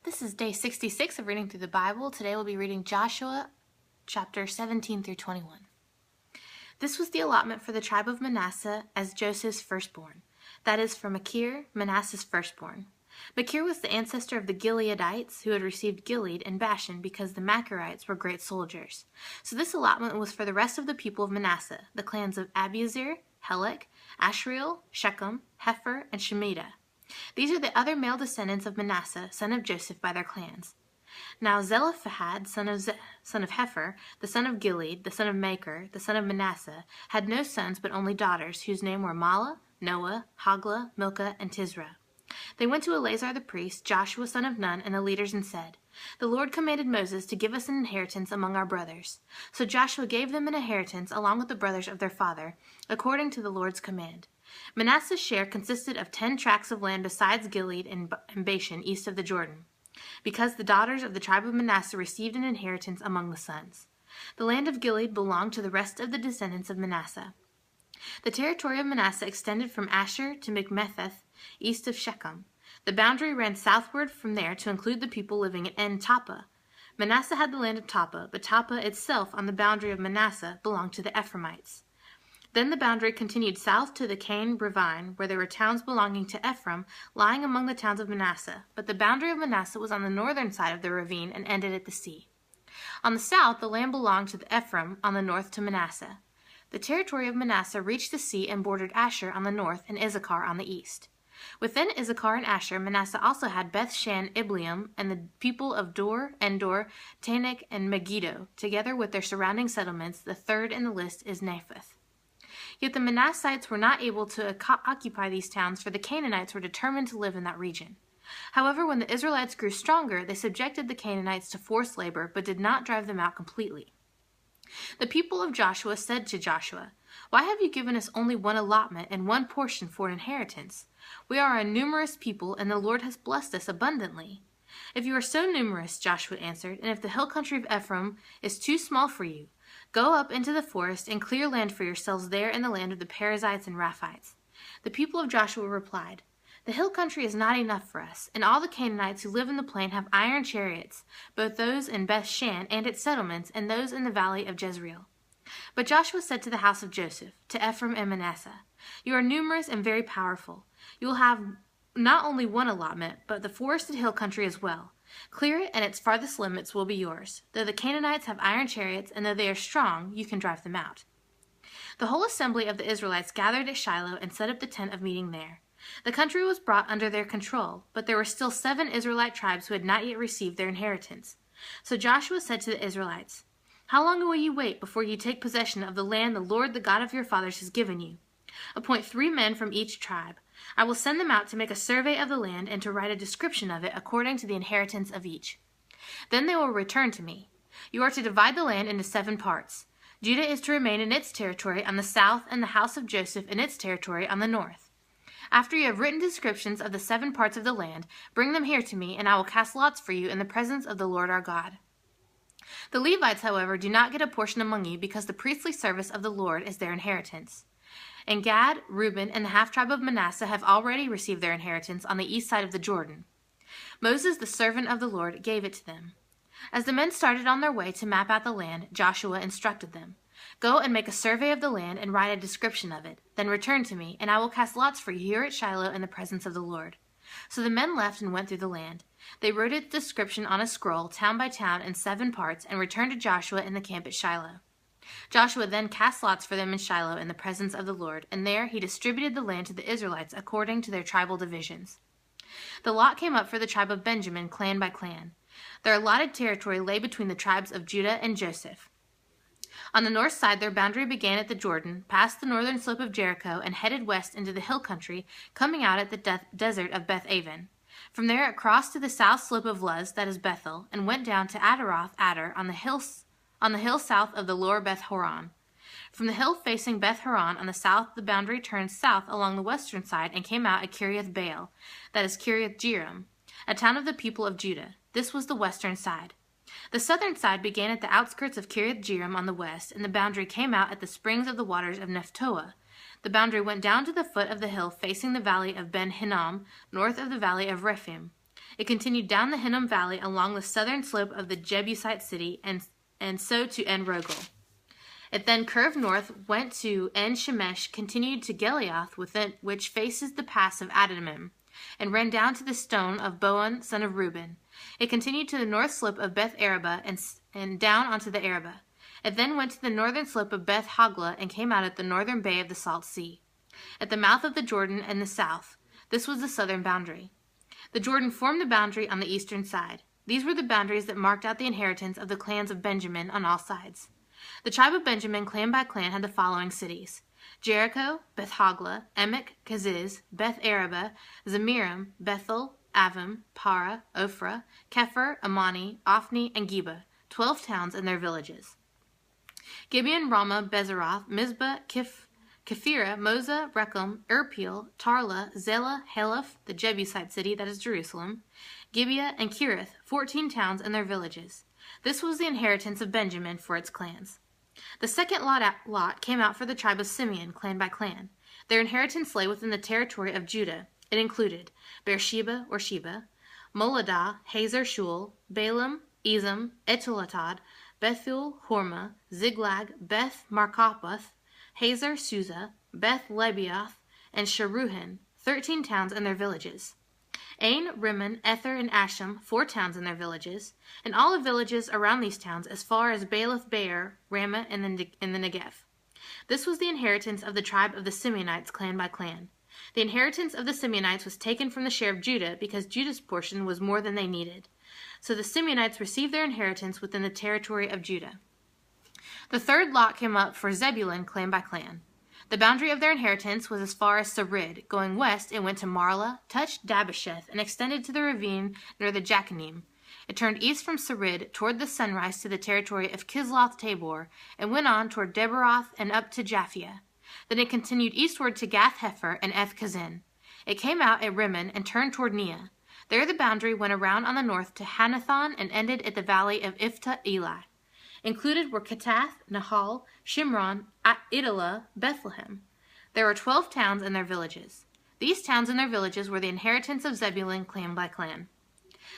This is day 66 of reading through the Bible. Today we'll be reading Joshua chapter 17 through 21. This was the allotment for the tribe of Manasseh as Joseph's firstborn. That is, for Machir, Manasseh's firstborn. Machir was the ancestor of the Gileadites who had received Gilead and Bashan because the Machirites were great soldiers. So this allotment was for the rest of the people of Manasseh, the clans of Abiezer, Helek, Asriel, Shechem, Hepher, and Shemida. These are the other male descendants of Manasseh, son of Joseph, by their clans. Now Zelophehad, son of Hepher, the son of Gilead, the son of Machir, the son of Manasseh, had no sons but only daughters, whose name were Mahlah, Noah, Hoglah, Milcah, and Tisra. They went to Eleazar the priest, Joshua son of Nun, and the leaders, and said, "The Lord commanded Moses to give us an inheritance among our brothers." So Joshua gave them an inheritance along with the brothers of their father, according to the Lord's command. Manasseh's share consisted of 10 tracts of land besides Gilead and Bashan east of the Jordan, because the daughters of the tribe of Manasseh received an inheritance among the sons. The land of Gilead belonged to the rest of the descendants of Manasseh. The territory of Manasseh extended from Asher to Michmetheth, east of Shechem. The boundary ran southward from there to include the people living in En-Tappuah. Manasseh had the land of Tappuah, but Tappuah itself on the boundary of Manasseh belonged to the Ephraimites. Then the boundary continued south to the Cain ravine, where there were towns belonging to Ephraim, lying among the towns of Manasseh. But the boundary of Manasseh was on the northern side of the ravine and ended at the sea. On the south, the land belonged to the Ephraim, on the north to Manasseh. The territory of Manasseh reached the sea and bordered Asher on the north and Issachar on the east. Within Issachar and Asher, Manasseh also had Beth-shan, Ibleam, and the people of Dor, Endor, Tanakh, and Megiddo, together with their surrounding settlements. The third in the list is Naphtha. Yet the Manassites were not able to occupy these towns, for the Canaanites were determined to live in that region. However, when the Israelites grew stronger, they subjected the Canaanites to forced labor, but did not drive them out completely. The people of Joshua said to Joshua, "Why have you given us only one allotment and one portion for an inheritance? We are a numerous people, and the Lord has blessed us abundantly." "If you are so numerous," Joshua answered, "and if the hill country of Ephraim is too small for you, go up into the forest and clear land for yourselves there in the land of the Perizzites and Raphites." The people of Joshua replied, "The hill country is not enough for us, and all the Canaanites who live in the plain have iron chariots, both those in Beth-shan and its settlements, and those in the valley of Jezreel." But Joshua said to the house of Joseph, to Ephraim and Manasseh, "You are numerous and very powerful. You will have not only one allotment, but the forested hill country as well. Clear it, and its farthest limits will be yours. Though the Canaanites have iron chariots, and though they are strong, you can drive them out." The whole assembly of the Israelites gathered at Shiloh and set up the tent of meeting there. The country was brought under their control, but there were still 7 Israelite tribes who had not yet received their inheritance. So Joshua said to the Israelites, "How long will you wait before you take possession of the land the Lord, the God of your fathers, has given you? Appoint 3 men from each tribe. I will send them out to make a survey of the land and to write a description of it according to the inheritance of each. Then they will return to me. You are to divide the land into 7 parts. Judah is to remain in its territory on the south, and the house of Joseph in its territory on the north. After you have written descriptions of the 7 parts of the land, bring them here to me, and I will cast lots for you in the presence of the Lord our God. The Levites, however, do not get a portion among you, because the priestly service of the Lord is their inheritance. And Gad, Reuben, and the half-tribe of Manasseh have already received their inheritance on the east side of the Jordan. Moses, the servant of the Lord, gave it to them." As the men started on their way to map out the land, Joshua instructed them, "Go and make a survey of the land and write a description of it. Then return to me, and I will cast lots for you here at Shiloh in the presence of the Lord." So the men left and went through the land. They wrote its description on a scroll, town by town, in 7 parts, and returned to Joshua in the camp at Shiloh. Joshua then cast lots for them in Shiloh in the presence of the Lord, and there he distributed the land to the Israelites according to their tribal divisions. The lot came up for the tribe of Benjamin, clan by clan. Their allotted territory lay between the tribes of Judah and Joseph. On the north side, their boundary began at the Jordan, passed the northern slope of Jericho, and headed west into the hill country, coming out at the desert of Beth-aven. From there it crossed to the south slope of Luz, that is Bethel, and went down to Adaroth-Adar on the hill south of the lower Beth-horon. From the hill facing Beth-horon on the south, the boundary turned south along the western side and came out at Kiriath-baal, that is Kiriath-jearim, a town of the people of Judah. This was the western side. The southern side began at the outskirts of Kiriath-jearim on the west, and the boundary came out at the springs of the waters of Nephtoah. The boundary went down to the foot of the hill facing the valley of Ben-Hinnom, north of the valley of Rephaim. It continued down the Hinnom Valley along the southern slope of the Jebusite city and so to En-Rogel. It then curved north, went to En-Shemesh, continued to Geliath, which faces the pass of Adamim, and ran down to the stone of Boan, son of Reuben. It continued to the north slope of Beth Araba and down onto the Araba. It then went to the northern slope of Beth Hogla and came out at the northern bay of the Salt Sea, at the mouth of the Jordan in the south. This was the southern boundary. The Jordan formed the boundary on the eastern side. These were the boundaries that marked out the inheritance of the clans of Benjamin on all sides. The tribe of Benjamin, clan by clan, had the following cities: Jericho, Beth Hogla, Emek, Keziz, Beth Araba, Zemirim, Bethel, Avim, Para, Ophrah, Kepher, Amani, Ophni, and Geba, 12 towns and their villages. Gibeon, Ramah, Bezeroth, Mizpah, Kephirah, Moza, Rechem, Irpeel, Tarla, Zelah, Haleph, the Jebusite city, that is Jerusalem, Gibeah, and Kirith, 14 towns and their villages. This was the inheritance of Benjamin for its clans. The second lot came out for the tribe of Simeon, clan by clan. Their inheritance lay within the territory of Judah. It included Beersheba or Sheba, Moladah, Hazar Shul, Balaam, Ezem, Etolatad, Bethul, Hormah, Ziglag, Beth Markapoth, Hazar Susa, Beth Lebaoth, and Sharuhen, 13 towns and their villages. Ain, Rimmon, Ether, and Asham, 4 towns and their villages, and all the villages around these towns as far as Baalath Beer, Ramah, and in the Negev. This was the inheritance of the tribe of the Simeonites, clan by clan. The inheritance of the Simeonites was taken from the share of Judah because Judah's portion was more than they needed. So the Simeonites received their inheritance within the territory of Judah. The third lot came up for Zebulun, clan by clan. The boundary of their inheritance was as far as Sarid. Going west, it went to Marlah, touched Dabbesheth, and extended to the ravine near the Jacanim. It turned east from Sarid toward the sunrise to the territory of Kisloth Tabor, and went on toward Debaroth and up to Japhia. Then it continued eastward to Gath Hepher and Eth Kazin. It came out at Rimmon and turned toward Neah. There the boundary went around on the north to Hanathon and ended at the valley of Iphta Eli. Included were Katath, Nahal, Shimron, Idalah, Bethlehem. There were 12 towns and their villages. These towns and their villages were the inheritance of Zebulun, clan by clan.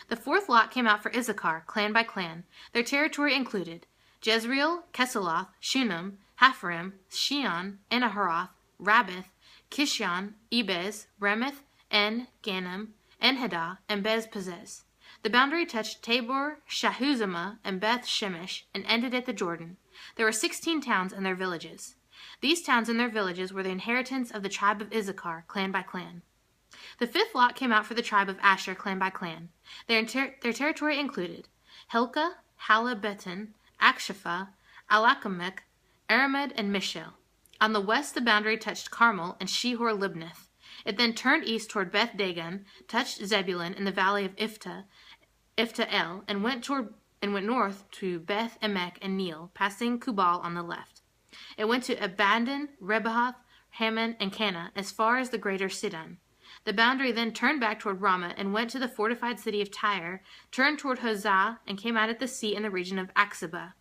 The fourth lot came out for Issachar, clan by clan. Their territory included Jezreel, Kesuloth, Shunem, Hapharim, Shion, Anaharoth, Rabbith, Kishon, Ebez, Remeth, En, Ganim, Enhedah, and Bez-Pazez. The boundary touched Tabor, Shahuzamah, and Beth Shemesh, and ended at the Jordan. There were 16 towns and their villages. These towns and their villages were the inheritance of the tribe of Issachar, clan by clan. The fifth lot came out for the tribe of Asher, clan by clan. Their territory included Helkah, Hala-Betan, Akshapha, Alakamech, Aramed, and Mishel. On the west, the boundary touched Carmel and Shihor-Libnath. It then turned east toward Beth Dagon, touched Zebulun in the valley of Iphta-El, and went north to Beth Emek and Neel, passing Kubal on the left. It went to Abaddon, Rebahoth, Hammon, and Cana, as far as the greater Sidon. The boundary then turned back toward Ramah and went to the fortified city of Tyre, turned toward Hosah, and came out at the sea in the region of Aksabah,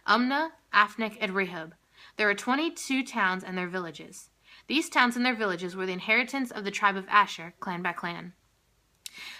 Umnah, Aphnek, and Rehob. There were 22 towns and their villages. These towns and their villages were the inheritance of the tribe of Asher, clan by clan.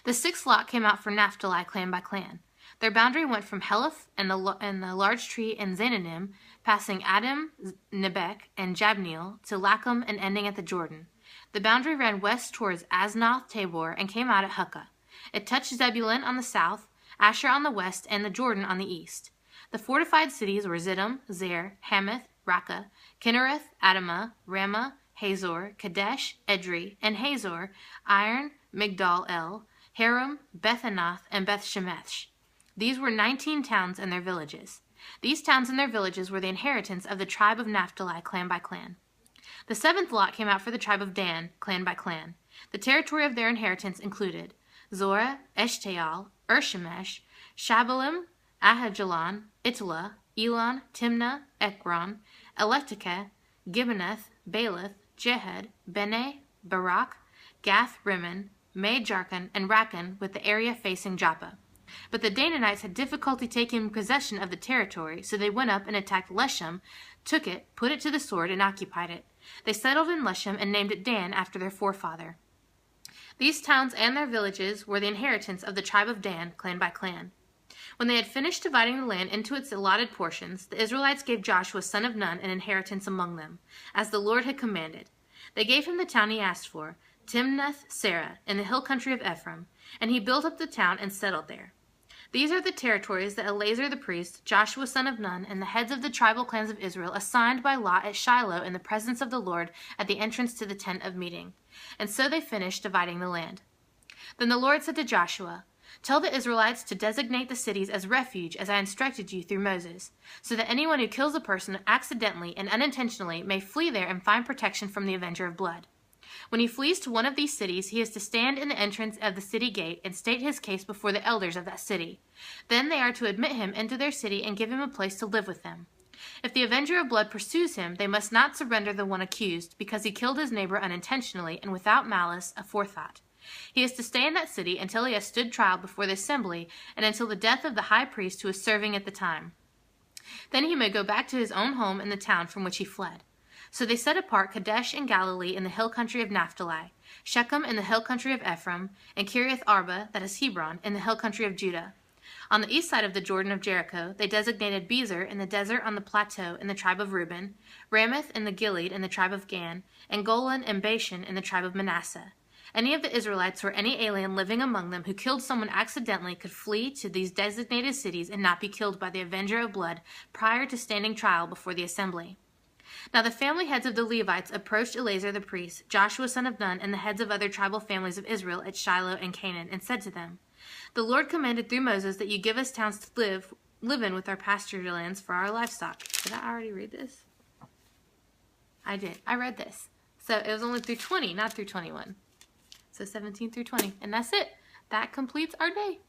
The sixth lot came out for Naphtali, clan by clan. Their boundary went from Heleph and the large tree in Zananim, passing Adam, Nebek, and Jabneel, to Lachem and ending at the Jordan. The boundary ran west towards Aznoth Tabor and came out at Hukkah. It touched Zebulun on the south, Asher on the west, and the Jordan on the east. The fortified cities were Ziddim, Zer, Hamath, Rakkah, Kinnereth, Adamah, Ramah, Hazor, Kadesh, Edrei, and Hazor, Iron, Migdal-El, Haram, Bethanath, and Beth-Shemesh. These were 19 towns and their villages. These towns and their villages were the inheritance of the tribe of Naphtali, clan by clan. The seventh lot came out for the tribe of Dan, clan by clan. The territory of their inheritance included Zorah, Eshtaol, Shemesh, Shabalim, Ahajalon, Italah, Elon, Timnah, Ekron, Electekeh, Gibenath, Baalath, Jehud, Bene, Barak, Gath Rimmon, May-Jarkon, and Rakkon, with the area facing Joppa. But the Danites had difficulty taking possession of the territory, so they went up and attacked Leshem, took it, put it to the sword, and occupied it. They settled in Leshem and named it Dan after their forefather. These towns and their villages were the inheritance of the tribe of Dan, clan by clan. When they had finished dividing the land into its allotted portions, the Israelites gave Joshua son of Nun an inheritance among them, as the Lord had commanded. They gave him the town he asked for, Timnath-Serah, in the hill country of Ephraim, and he built up the town and settled there. These are the territories that Eleazar the priest, Joshua son of Nun, and the heads of the tribal clans of Israel assigned by lot at Shiloh in the presence of the Lord at the entrance to the tent of meeting. And so they finished dividing the land. Then the Lord said to Joshua, "Tell the Israelites to designate the cities as refuge as I instructed you through Moses, so that anyone who kills a person accidentally and unintentionally may flee there and find protection from the avenger of blood. When he flees to one of these cities, he is to stand in the entrance of the city gate and state his case before the elders of that city. Then they are to admit him into their city and give him a place to live with them. If the avenger of blood pursues him, they must not surrender the one accused, because he killed his neighbor unintentionally and without malice aforethought. He is to stay in that city until he has stood trial before the assembly and until the death of the high priest who is serving at the time. Then he may go back to his own home in the town from which he fled." So they set apart Kadesh in Galilee in the hill country of Naphtali, Shechem in the hill country of Ephraim, and Kiriath Arba, that is Hebron, in the hill country of Judah. On the east side of the Jordan of Jericho, they designated Bezer in the desert on the plateau in the tribe of Reuben, Ramoth in the Gilead in the tribe of Gan, and Golan and Bashan in the tribe of Manasseh. Any of the Israelites or any alien living among them who killed someone accidentally could flee to these designated cities and not be killed by the avenger of blood prior to standing trial before the assembly. Now the family heads of the Levites approached Eleazar the priest, Joshua son of Nun, and the heads of other tribal families of Israel at Shiloh and Canaan, and said to them, "The Lord commanded through Moses that you give us towns to live in with our pasture lands for our livestock." Did I already read this? I did. I read this. So it was only through 20, not through 21. So 17 through 20. And that's it. That completes our day.